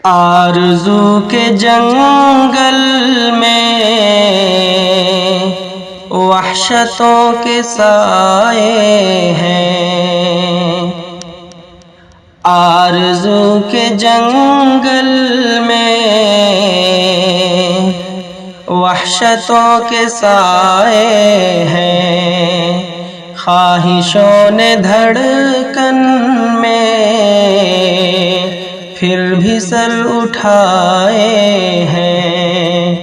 آرزو کے جنگل میں وحشتوں کے سائے ہیں، آرزو کے جنگل میں وحشتوں کے سائے ہیں، خواہشوں نے دھڑکن میں پھر بھی سر اٹھائے ہیں،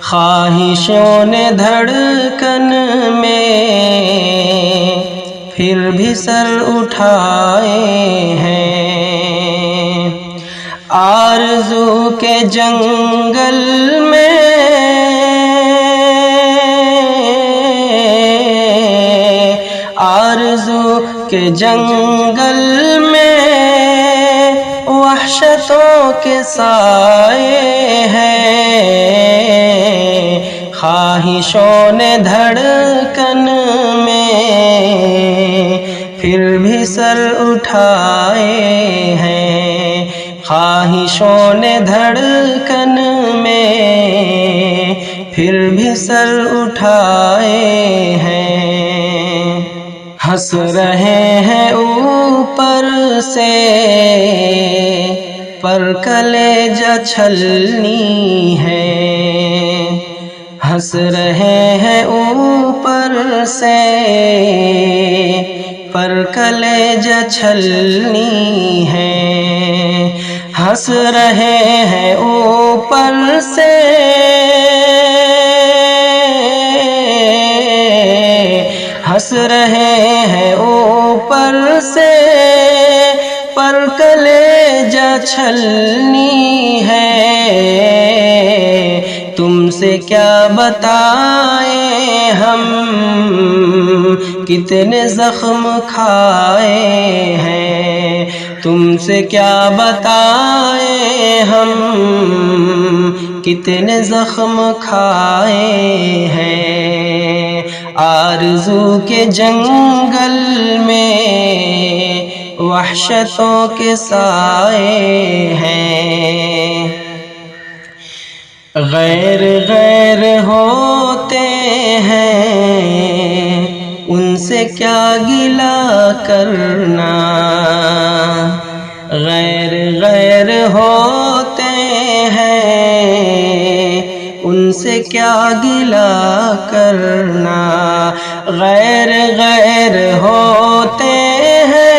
خواہشوں نے دھڑکن میں پھر بھی سر اٹھائے ہیں، آرزو کے جنگل میں آرزو کے جنگل میں وحشتوں کے سائے ہیں، خواہشوں نے دھڑکن میں پھر بھی سر اٹھائے ہیں، خواہشوں نے دھڑکن میں پھر بھی سر اٹھائے ہیں، ہنس رہے ہیں اوپر سے پر کلیجہ چھلنی ہے، ہنس رہے ہیں اوپر سے پر کلیجہ چھلنی ہے، ہنس رہے ہیں اوپر سے ہنس رہے ہیں اوپر سے پر کلیجہ چھلنی ہے، تم سے کیا بتائیں ہم کتنے زخم کھائے ہیں، تم سے کیا بتائیں ہم کتنے زخم کھائے ہیں، آرزو کے جنگل میں وحشتوں کے سائے ہیں، غیر غیر ہوتے ہیں ان سے کیا گلہ کرنا، غیر غیر ہوتے ہیں ان سے کیا گلہ کرنا، غیر غیر ہوتے ہیں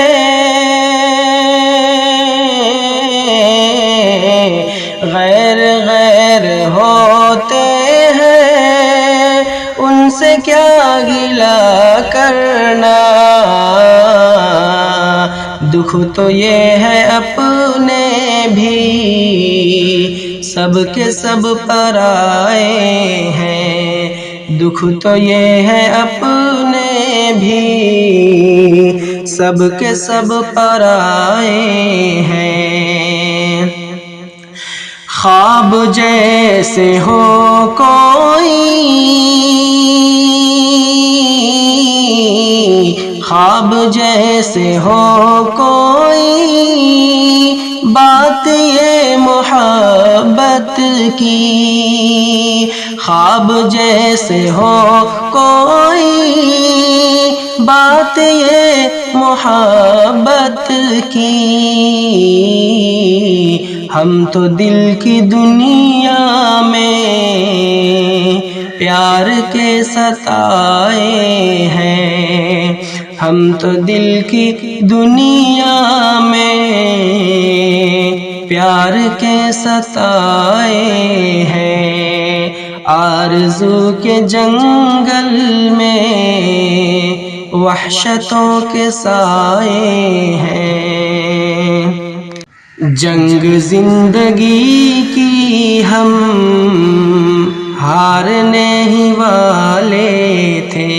غیر غیر ہوتے ہیں ان سے کیا گلہ کرنا، دکھ تو یہ ہے اپنے بھی سب کے سب پرائے ہیں، دکھ تو یہ ہے اپنے بھی سب کے سب پرائے ہیں، خواب جیسے ہو کوئی خواب جیسے ہو کوئی بات یہ محبت کی، خواب جیسے ہو کوئی بات یہ محبت کی، ہم تو دل کی دنیا میں پیار کے ستائے ہیں، ہم تو دل کی دنیا میں پیار کے ستائے ہیں، آرزو کے جنگل میں وحشتوں کے سائے ہیں، جنگ زندگی کی ہم ہارنے ہی والے تھے،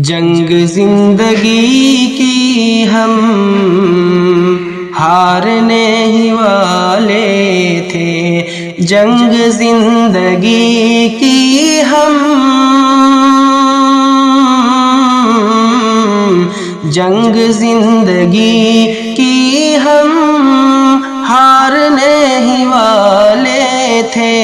جنگ زندگی کی ہم ہارنے ہی والے تھے، جنگ زندگی کی ہم جنگ زندگی کی ہم تھے،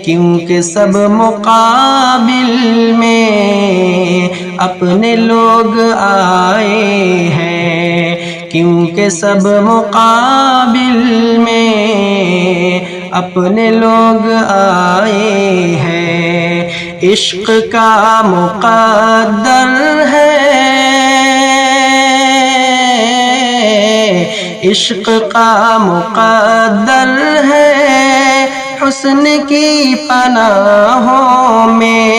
کیونکہ سب مقابل میں اپنے لوگ آئے ہیں، کیونکہ سب مقابل میں اپنے لوگ آئے ہیں۔ عشق کا مقدر ہے، عشق کا مقدر ہے، حسن کی پناہوں میں،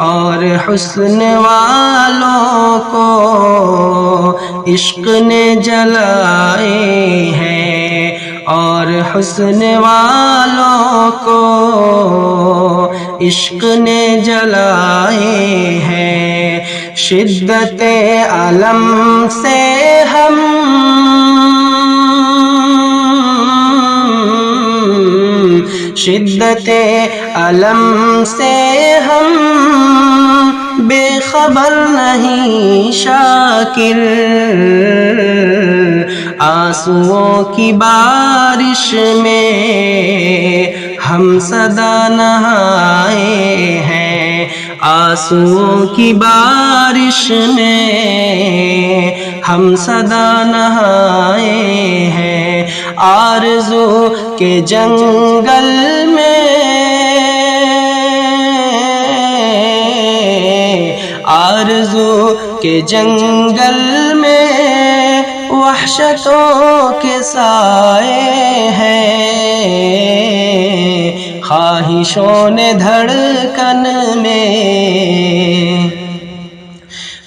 اور حسن والوں کو عشق نے جلائے ہیں، اور حسن والوں کو عشق نے جلائے ہیں۔ شدت الم سے ہم شدت الم سے ہم بے خبر نہیں شاکر، آنسوؤں کی بارش میں ہم سدا نہائے ہیں، آنسوؤں کی بارش میں ہم سدا نہائے ہیں۔ آرزو کے جنگل میں، آرزو کے جنگل میں وحشتوں کے سائے ہیں، خواہشوں نے دھڑکن میں،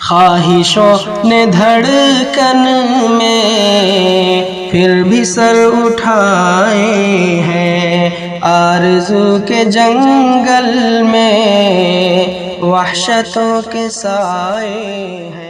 خواہشوں نے دھڑکن میں پھر بھی سر اٹھائے ہیں۔ آرزو کے جنگل میں وحشتوں کے سائے ہیں۔